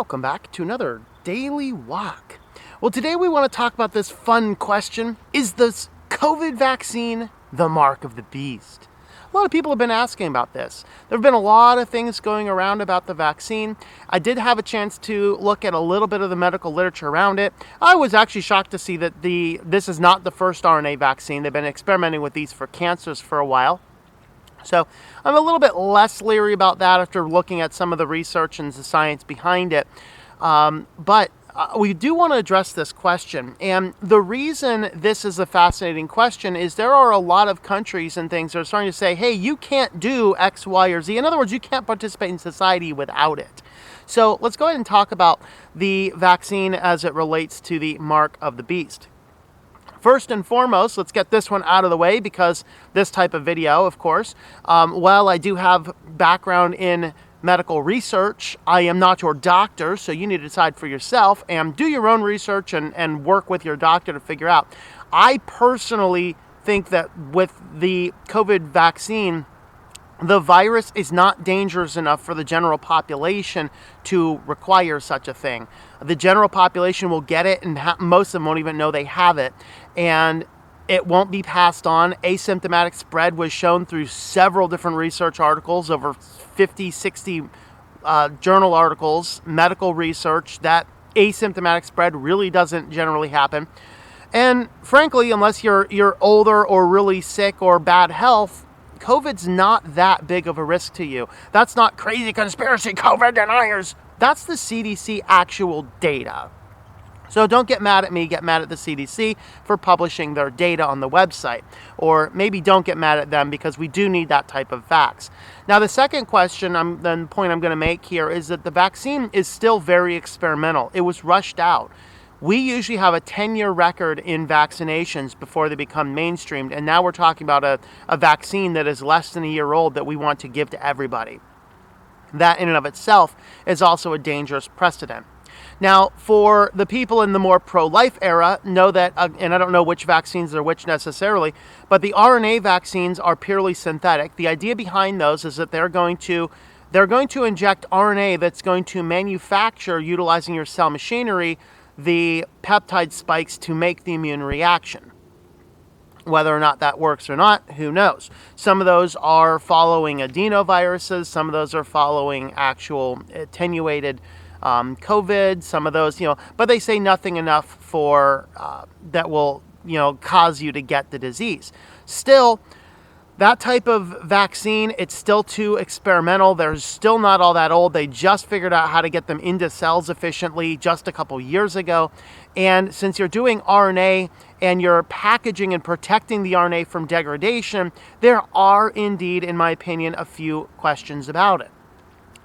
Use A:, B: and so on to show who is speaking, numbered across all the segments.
A: welcome back to another Daily Walk. Well, today we want to talk about this fun question. Is this COVID vaccine the mark of the beast? A lot of people have been asking about this. There have been a lot of things going around about the vaccine. I did have a chance to look at a little bit of the medical literature around it. I was actually shocked to see that this is not the first RNA vaccine. They've been experimenting with these for cancers for a while. So I'm a little bit less leery about that after looking at some of the research and the science behind it. But we do want to address this question. And the reason this is a fascinating question is there are a lot of countries and things that are starting to say, hey, you can't do X, Y, or Z. In other words, you can't participate in society without it. So let's go ahead and talk about the vaccine as it relates to the mark of the beast. First and foremost, let's get this one out of the way because this type of video, of course, while I do have background in medical research, I am not your doctor, so you need to decide for yourself and do your own research and work with your doctor to figure out. I personally think that with the COVID vaccine, the virus is not dangerous enough for the general population to require such a thing. The general population will get it, and most of them won't even know they have it. And it won't be passed on. Asymptomatic spread was shown through several different research articles, over 50, 60 journal articles, medical research, that asymptomatic spread really doesn't generally happen. And frankly, unless you're older or really sick or bad health, COVID's not that big of a risk to you. That's not crazy conspiracy COVID deniers. That's the CDC actual data. So don't get mad at me, get mad at the CDC for publishing their data on the website. Or maybe don't get mad at them because we do need that type of facts. Now the second question, the point I'm going to make here is that the vaccine is still very experimental. It was rushed out. We usually have a 10-year record in vaccinations before they become mainstreamed, and now we're talking about a vaccine that is less than a year old that we want to give to everybody. That in and of itself is also a dangerous precedent. Now, for the people in the more pro-life era, know that, and I don't know which vaccines are which necessarily, but the RNA vaccines are purely synthetic. The idea behind those is that they're going to inject RNA that's going to manufacture, utilizing your cell machinery, the peptide spikes to make the immune reaction. Whether or not that works or not, who knows? Some of those are following adenoviruses, some of those are following actual attenuated COVID, some of those, but they say nothing enough for that will, cause you to get the disease. Still, that type of vaccine, it's still too experimental. They're still not all that old. They just figured out how to get them into cells efficiently just a couple years ago. And since you're doing RNA and you're packaging and protecting the RNA from degradation, there are indeed, in my opinion, a few questions about it.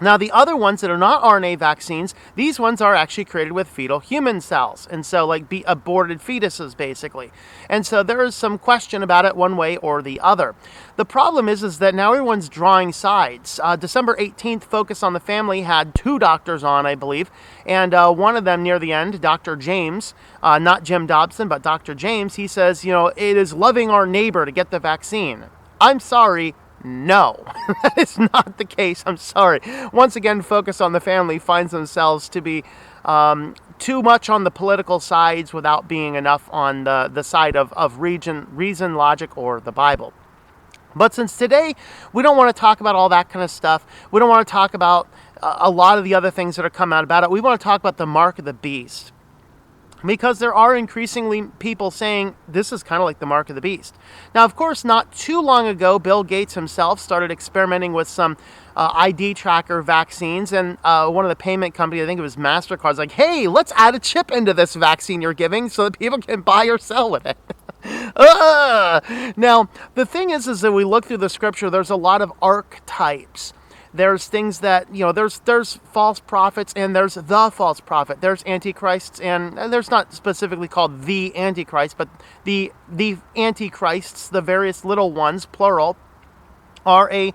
A: Now, the other ones that are not RNA vaccines, these ones are actually created with fetal human cells. And so like aborted fetuses, basically. And so there is some question about it one way or the other. The problem is that now everyone's drawing sides. December 18th, Focus on the Family had two doctors on, I believe. And one of them near the end, Dr. James, not Jim Dobson, but Dr. James, he says, it is loving our neighbor to get the vaccine. I'm sorry. No, that is not the case. I'm sorry. Once again, Focus on the Family finds themselves to be too much on the political sides without being enough on the side of reason, logic, or the Bible. But since today, we don't want to talk about all that kind of stuff. We don't want to talk about a lot of the other things that are coming out about it. We want to talk about the mark of the beast. Because there are increasingly people saying this is kind of like the mark of the beast. Now, of course, not too long ago, Bill Gates himself started experimenting with some ID tracker vaccines. And one of the payment companies, I think it was MasterCard, is like, hey, let's add a chip into this vaccine you're giving so that people can buy or sell with it. Now, the thing is that we look through the scripture, there's a lot of archetypes. There's things that, there's false prophets and there's the false prophet. There's antichrists and there's not specifically called the antichrist, but the antichrists, the various little ones, plural, are a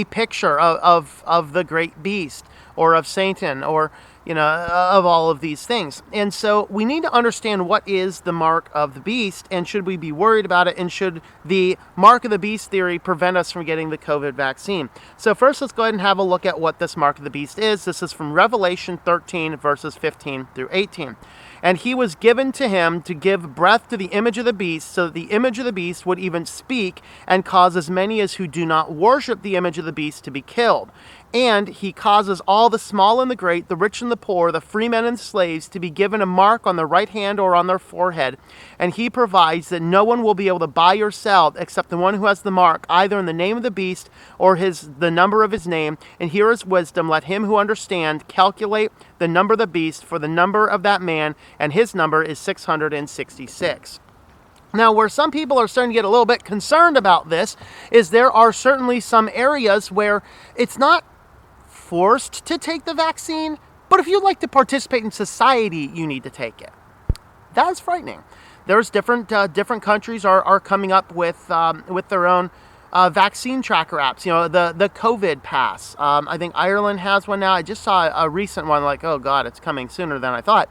A: picture of the great beast or of Satan or, of all of these things. And so we need to understand what is the mark of the beast, and should we be worried about it, and should the mark of the beast theory prevent us from getting the COVID vaccine? So first, let's go ahead and have a look at what this mark of the beast is. This is from Revelation 13, verses 15 through 18. And he was given to him to give breath to the image of the beast, so that the image of the beast would even speak and cause as many as who do not worship the image of the beast to be killed. And he causes all the small and the great, the rich and the poor, the free men and slaves to be given a mark on their right hand or on their forehead. And he provides that no one will be able to buy or sell except the one who has the mark, either in the name of the beast or the number of his name. And here is wisdom. Let him who understands calculate the number of the beast, for the number of that man, and his number is 666. Now, where some people are starting to get a little bit concerned about this is there are certainly some areas where it's not forced to take the vaccine, but if you'd like to participate in society, you need to take it. That's frightening. There's different countries are coming up with their own vaccine tracker apps. The COVID pass. I think Ireland has one now. I just saw a recent one. Like, oh God, it's coming sooner than I thought.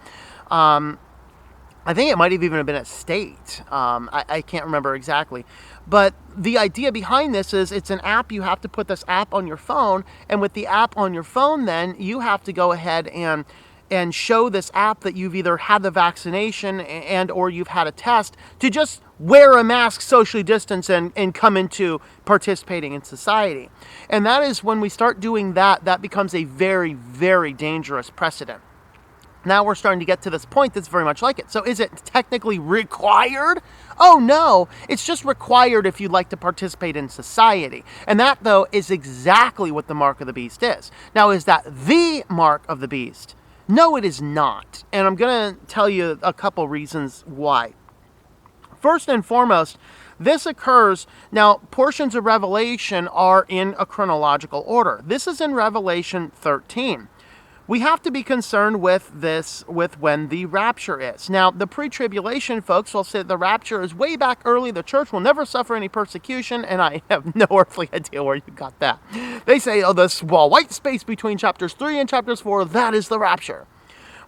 A: I think it might have even been a state. I can't remember exactly. But the idea behind this is it's an app. You have to put this app on your phone. And with the app on your phone, then you have to go ahead and show this app that you've either had the vaccination and or you've had a test to just wear a mask, socially distance, and come into participating in society. And that is when we start doing that, that becomes a very, very dangerous precedent. Now we're starting to get to this point that's very much like it. So is it technically required? Oh no, it's just required if you'd like to participate in society. And that, though, is exactly what the mark of the beast is. Now, is that the mark of the beast? No, it is not. And I'm going to tell you a couple reasons why. First and foremost, this occurs, now portions of Revelation are in a chronological order. This is in Revelation 13. We have to be concerned with this, with when the rapture is. Now, the pre-tribulation folks will say the rapture is way back early. The church will never suffer any persecution, and I have no earthly idea where you got that. They say, oh, the small white space between chapters 3 and chapters 4, that is the rapture.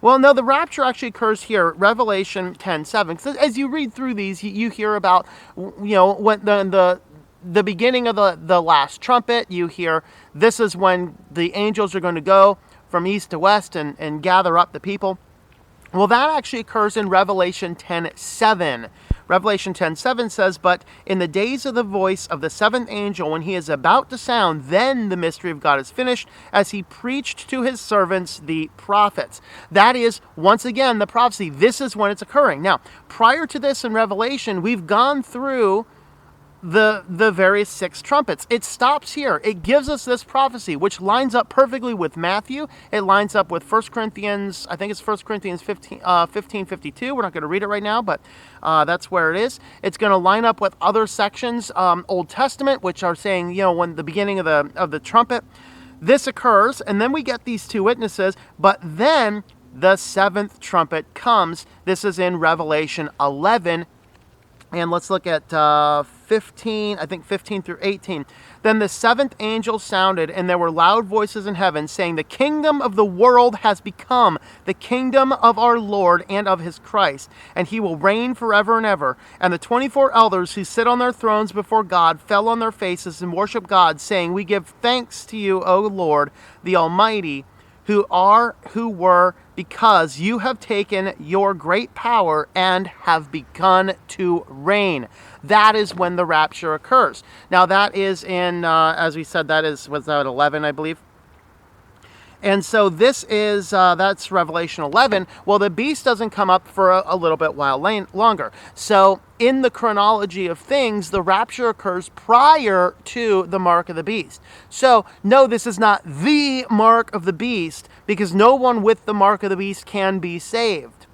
A: Well, no, the rapture actually occurs here, Revelation 10:7. So as you read through these, you hear about, when the beginning of the last trumpet. You hear this is when the angels are going to go from east to west and gather up the people. Well, that actually occurs in Revelation 10:7. Revelation 10:7 says, but in the days of the voice of the seventh angel, when he is about to sound, then the mystery of God is finished, as he preached to his servants, the prophets. That is, once again, the prophecy. This is when it's occurring. Now, prior to this in Revelation, we've gone through the various 6 trumpets. It stops here. It gives us this prophecy, which lines up perfectly with Matthew. It lines up with 1 Corinthians, I think it's 1 Corinthians 15:52. We're not going to read it right now, but that's where it is. It's going to line up with other sections, Old Testament, which are saying, when the beginning of the trumpet, this occurs, and then we get these 2 witnesses, but then the 7th trumpet comes. This is in Revelation 11. And let's look at 15 through 18. Then the 7th angel sounded, and there were loud voices in heaven saying, the kingdom of the world has become the kingdom of our Lord and of his Christ, and he will reign forever and ever. And the 24 elders who sit on their thrones before God fell on their faces and worshiped God, saying, we give thanks to you, O Lord, the Almighty, who are, who were, because you have taken your great power and have begun to reign. That is when the rapture occurs. Now that is in, as we said, was that 11, I believe? And so this is, that's Revelation 11. Well, the beast doesn't come up for a little bit while longer. So in the chronology of things, the rapture occurs prior to the mark of the beast. So no, this is not the mark of the beast, because no one with the mark of the beast can be saved.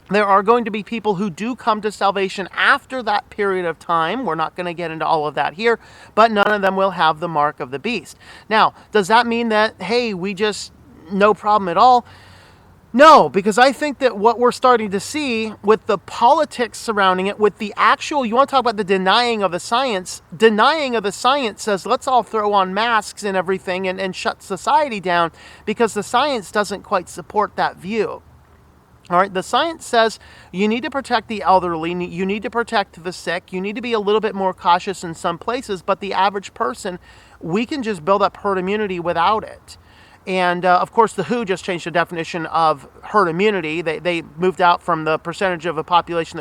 A: There are going to be people who do come to salvation after that period of time. We're not going to get into all of that here, but none of them will have the mark of the beast. Now, does that mean that, hey, we just, no problem at all? No, because I think that what we're starting to see with the politics surrounding it, with the actual, you want to talk about the denying of the science says let's all throw on masks and everything and shut society down because the science doesn't quite support that view. All right, the science says you need to protect the elderly, you need to protect the sick, you need to be a little bit more cautious in some places, but the average person, we can just build up herd immunity without it. And of course, the WHO just changed the definition of herd immunity. They moved out from the percentage of a population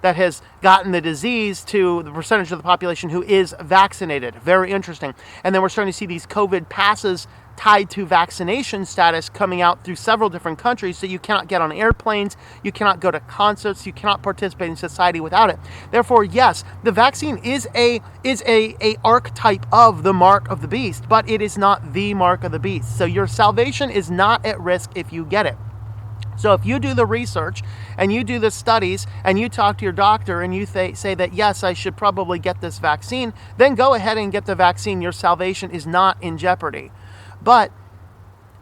A: that has gotten the disease to the percentage of the population who is vaccinated. Very interesting. And then we're starting to see these COVID passes tied to vaccination status coming out through several different countries, so you cannot get on airplanes, you cannot go to concerts, you cannot participate in society without it. Therefore, yes, the vaccine is a archetype of the mark of the beast, but it is not the mark of the beast. So your salvation is not at risk if you get it. So if you do the research and you do the studies and you talk to your doctor and you say that, yes, I should probably get this vaccine, then go ahead and get the vaccine. Your salvation is not in jeopardy. But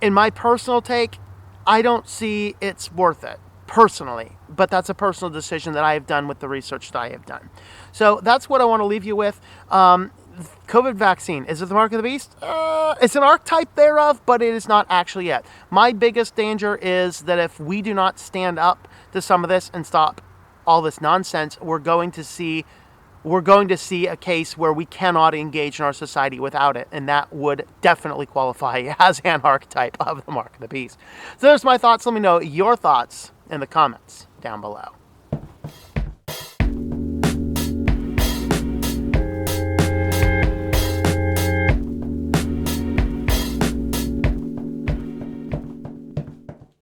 A: in my personal take, I don't see it's worth it, personally. But that's a personal decision that I have done with the research that I have done. So that's what I want to leave you with. COVID vaccine, is it the mark of the beast? It's an archetype thereof, but it is not actually yet. My biggest danger is that if we do not stand up to some of this and stop all this nonsense, we're going to see a case where we cannot engage in our society without it, and that would definitely qualify as an archetype of the mark of the beast. So there's my thoughts. Let me know your thoughts in the comments down below.